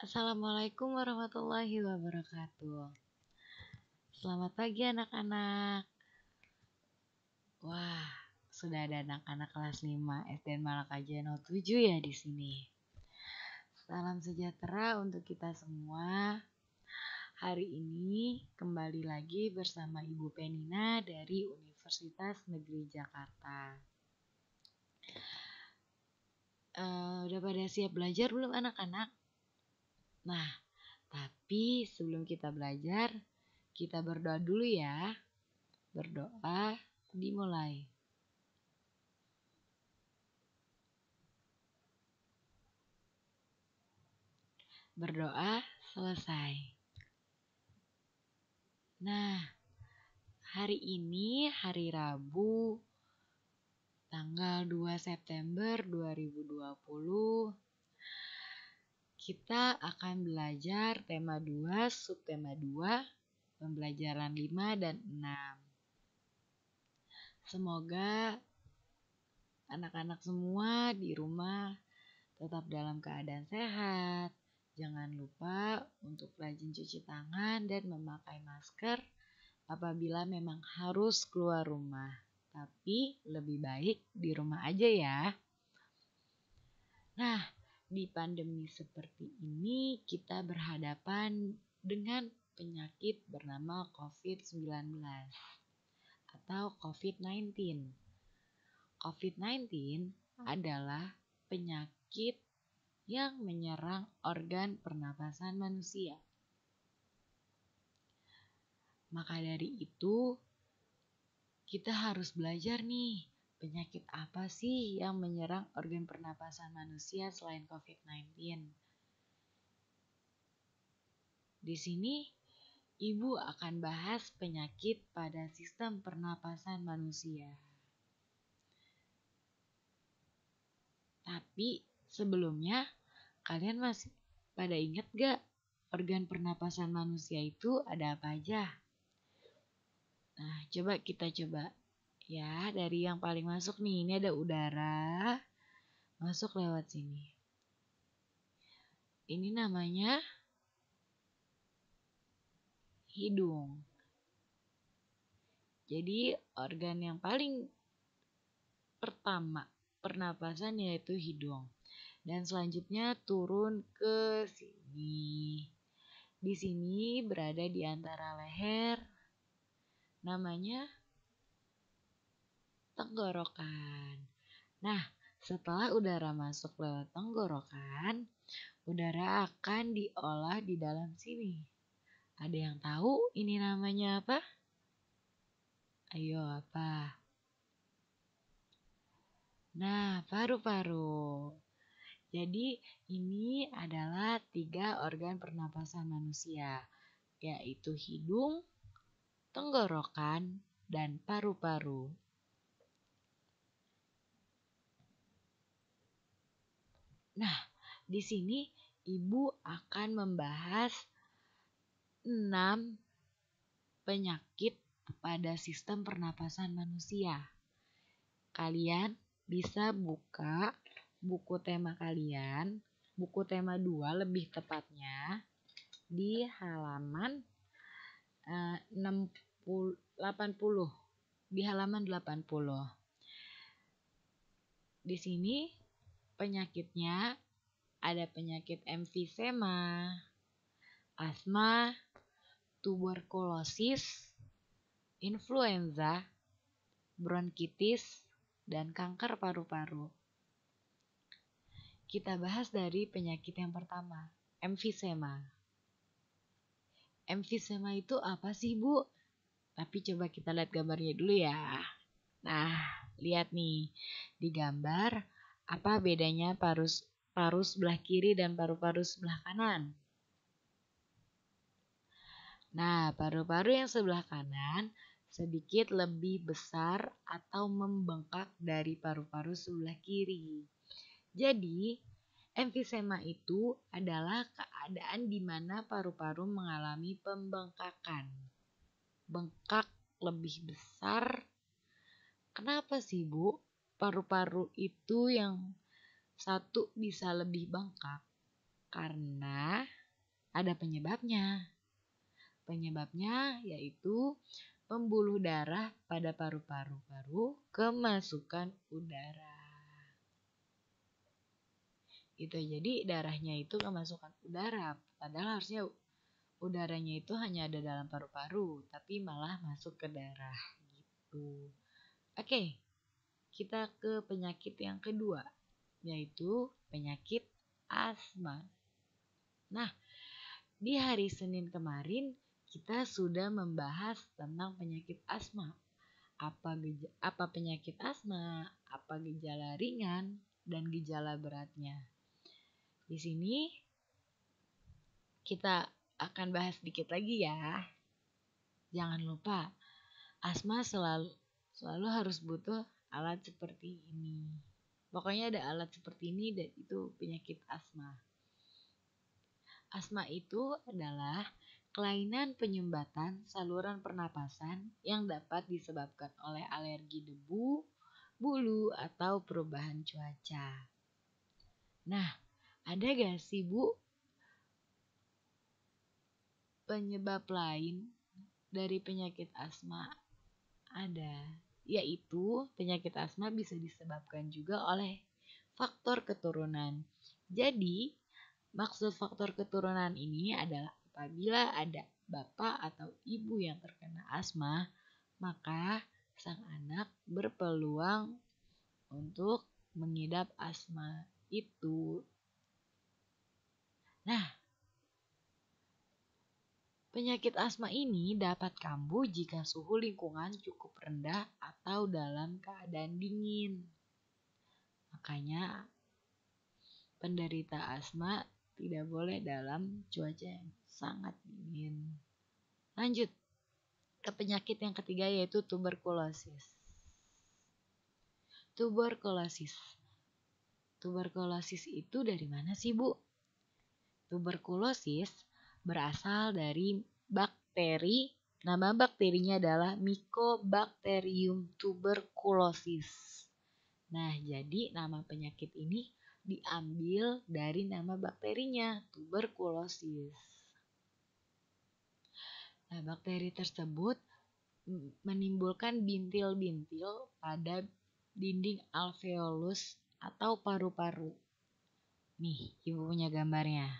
Assalamualaikum warahmatullahi wabarakatuh. Selamat pagi anak-anak. Wah, sudah ada anak-anak kelas 5 SD Malakaja 07 ya di sini. Salam sejahtera untuk kita semua. Hari ini kembali lagi bersama Ibu Penina dari Universitas Negeri Jakarta. Udah pada siap belajar belum anak-anak? Nah, tapi sebelum kita belajar, kita berdoa dulu ya. Berdoa dimulai. Berdoa selesai. Nah, hari ini hari Rabu tanggal 2 September 2020 kita akan belajar tema 2, subtema 2, pembelajaran 5 dan 6. Semoga anak-anak semua di rumah tetap dalam keadaan sehat. Jangan lupa untuk rajin cuci tangan dan memakai masker apabila memang harus keluar rumah. Tapi lebih baik di rumah aja ya. Nah, di pandemi seperti ini kita berhadapan dengan penyakit bernama COVID-19 atau COVID-19. COVID-19 adalah penyakit yang menyerang organ pernapasan manusia. Maka dari itu, kita harus belajar nih, penyakit apa sih yang menyerang organ pernapasan manusia selain COVID-19. Di sini, Ibu akan bahas penyakit pada sistem pernapasan manusia. Tapi sebelumnya, kalian masih pada ingat gak organ pernapasan manusia itu ada apa aja? Nah, kita coba ya dari yang paling masuk nih. Ini ada udara masuk lewat sini. Ini namanya hidung. Jadi organ yang paling pertama pernapasan yaitu hidung. Dan selanjutnya turun ke sini. Di sini berada di antara leher. Namanya tenggorokan. Nah, setelah udara masuk lewat tenggorokan, udara akan diolah di dalam sini. Ada yang tahu ini namanya apa? Ayo apa? Nah, paru-paru. Jadi ini adalah 3 organ pernapasan manusia, yaitu hidung, tenggorokan, dan paru-paru. Nah, di sini Ibu akan membahas 6 penyakit pada sistem pernapasan manusia. Kalian bisa buka buku tema kalian, buku tema 2 lebih tepatnya, di halaman 80. Di halaman 80. Di sini penyakitnya ada penyakit emfisema, asma, tuberkulosis, influenza, bronkitis, dan kanker paru-paru. Kita bahas dari penyakit yang pertama, emfisema. Emfisema itu apa sih, Bu? Tapi coba kita lihat gambarnya dulu ya. Nah, lihat nih. Di gambar, apa bedanya paru sebelah kiri dan paru-paru sebelah kanan? Nah, paru-paru yang sebelah kanan sedikit lebih besar atau membengkak dari paru-paru sebelah kiri. Jadi, emfisema itu adalah keadaan di mana paru-paru mengalami pembengkakan. Bengkak lebih besar. Kenapa sih, Bu? Paru-paru itu yang satu bisa lebih bengkak. Karena ada penyebabnya. Penyebabnya yaitu pembuluh darah pada paru-paru kemasukan udara. Itu jadi darahnya itu kemasukan udara. Padahal harusnya udaranya itu hanya ada dalam paru-paru, tapi malah masuk ke darah gitu. Oke, kita ke penyakit yang kedua, yaitu penyakit asma. Nah, di hari Senin kemarin kita sudah membahas tentang penyakit asma. Apa penyakit asma, apa gejala ringan, dan gejala beratnya. Di sini kita akan bahas dikit lagi ya. Jangan lupa, asma selalu harus butuh alat seperti ini. Pokoknya ada alat seperti ini dan itu penyakit asma. Asma itu adalah kelainan penyumbatan saluran pernapasan yang dapat disebabkan oleh alergi debu, bulu, atau perubahan cuaca. Nah, ada gak sih Bu penyebab lain dari penyakit asma? Ada, yaitu penyakit asma bisa disebabkan juga oleh faktor keturunan. Jadi, maksud faktor keturunan ini adalah apabila ada bapak atau ibu yang terkena asma, maka sang anak berpeluang untuk mengidap asma itu. Nah, penyakit asma ini dapat kambuh jika suhu lingkungan cukup rendah atau dalam keadaan dingin. Makanya penderita asma tidak boleh dalam cuaca yang sangat dingin. Lanjut ke penyakit yang ketiga yaitu tuberkulosis. Tuberkulosis itu dari mana sih Bu? Tuberkulosis berasal dari bakteri. Nama bakterinya adalah Mycobacterium tuberculosis. Nah, jadi nama penyakit ini diambil dari nama bakterinya, tuberkulosis. Nah, bakteri tersebut menimbulkan bintil-bintil pada dinding alveolus atau paru-paru. Nih, Ibu punya gambarnya.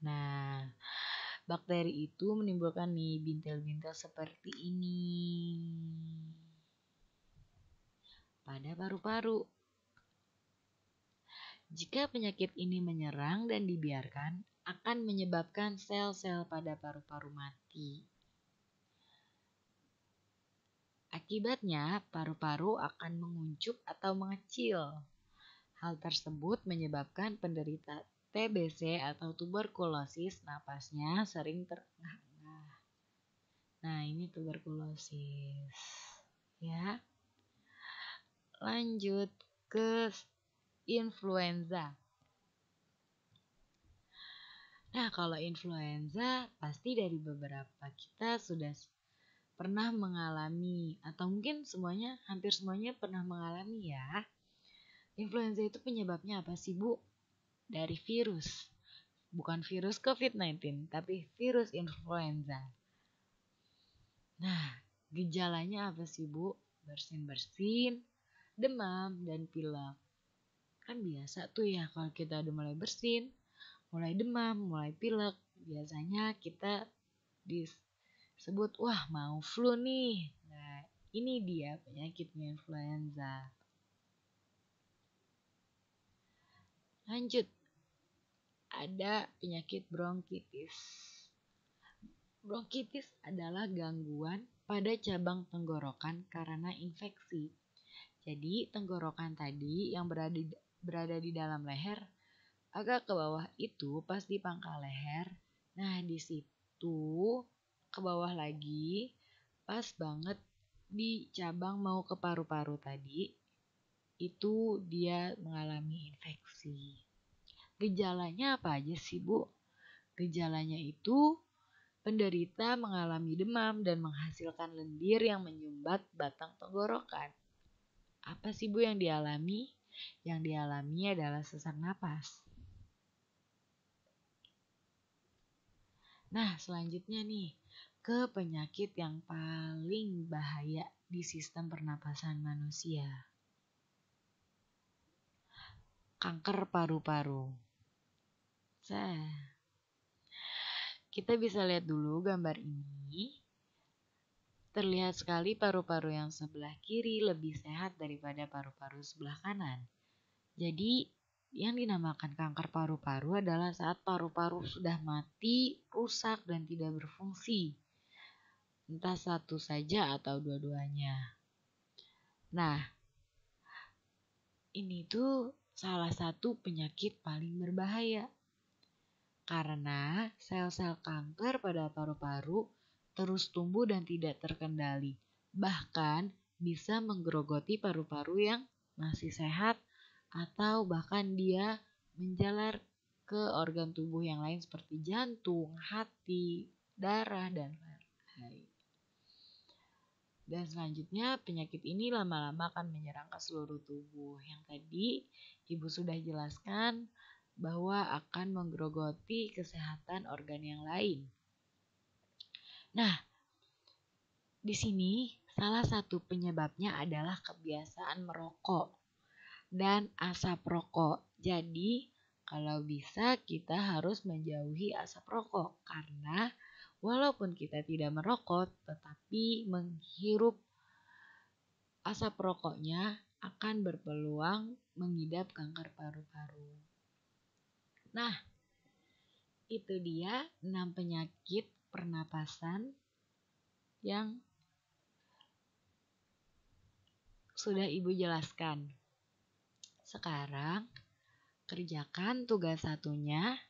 Nah, bakteri itu menimbulkan nih bintil-bintil seperti ini pada paru-paru. Jika penyakit ini menyerang dan dibiarkan, akan menyebabkan sel-sel pada paru-paru mati. Akibatnya, paru-paru akan menguncup atau mengecil. Hal tersebut menyebabkan penderita TBC atau tuberkulosis napasnya sering terengah-engah. Nah, ini tuberkulosis. Ya. Lanjut ke influenza. Nah, kalau influenza pasti dari beberapa kita sudah pernah mengalami atau mungkin hampir semuanya pernah mengalami ya. Influenza itu penyebabnya apa sih Bu? Dari virus. Bukan virus COVID-19, tapi virus influenza. Nah, gejalanya apa sih Bu? Bersin-bersin, demam, dan pilek. Kan biasa tuh ya kalau kita udah mulai bersin, mulai demam, mulai pilek, biasanya kita disebut wah mau flu nih. Nah, ini dia penyakitnya influenza. Lanjut, ada penyakit bronkitis. Bronkitis adalah gangguan pada cabang tenggorokan karena infeksi. Jadi tenggorokan tadi yang berada di dalam leher agak ke bawah itu pas di pangkal leher. Nah, di situ ke bawah lagi pas banget di cabang mau ke paru-paru tadi itu dia mengalami infeksi. Gejalanya apa aja sih Bu? Gejalanya itu penderita mengalami demam dan menghasilkan lendir yang menyumbat batang tenggorokan. Apa sih Bu yang dialami? Yang dialami adalah sesak napas. Nah, selanjutnya nih, ke penyakit yang paling bahaya di sistem pernapasan manusia. Kanker paru-paru. Kita bisa lihat dulu gambar ini. Terlihat sekali paru-paru yang sebelah kiri lebih sehat daripada paru-paru sebelah kanan. Jadi, yang dinamakan kanker paru-paru adalah saat paru-paru sudah mati, rusak, dan tidak berfungsi. Entah satu saja atau dua-duanya. Nah, ini tuh salah satu penyakit paling berbahaya. Karena sel-sel kanker pada paru-paru terus tumbuh dan tidak terkendali. Bahkan bisa menggerogoti paru-paru yang masih sehat atau bahkan dia menjalar ke organ tubuh yang lain seperti jantung, hati, darah, dan lain-lain. Dan selanjutnya penyakit ini lama-lama akan menyerang ke seluruh tubuh. Yang tadi Ibu sudah jelaskan bahwa akan menggerogoti kesehatan organ yang lain. Nah, di sini salah satu penyebabnya adalah kebiasaan merokok dan asap rokok. Jadi, kalau bisa kita harus menjauhi asap rokok karena walaupun kita tidak merokok tetapi menghirup asap rokoknya akan berpeluang mengidap kanker paru-paru. Nah, itu dia 6 penyakit pernapasan yang sudah Ibu jelaskan. Sekarang kerjakan tugas satunya.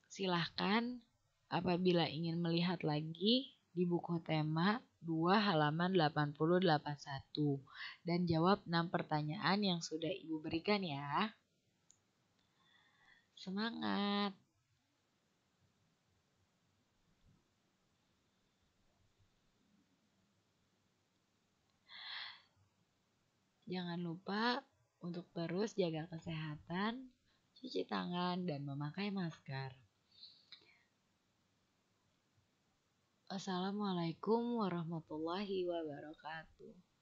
Silahkan apabila ingin melihat lagi di buku tema 2 halaman 80-81 dan jawab 6 pertanyaan yang sudah Ibu berikan ya. Semangat! Jangan lupa untuk terus jaga kesehatan, cuci tangan, dan memakai masker. Assalamualaikum warahmatullahi wabarakatuh.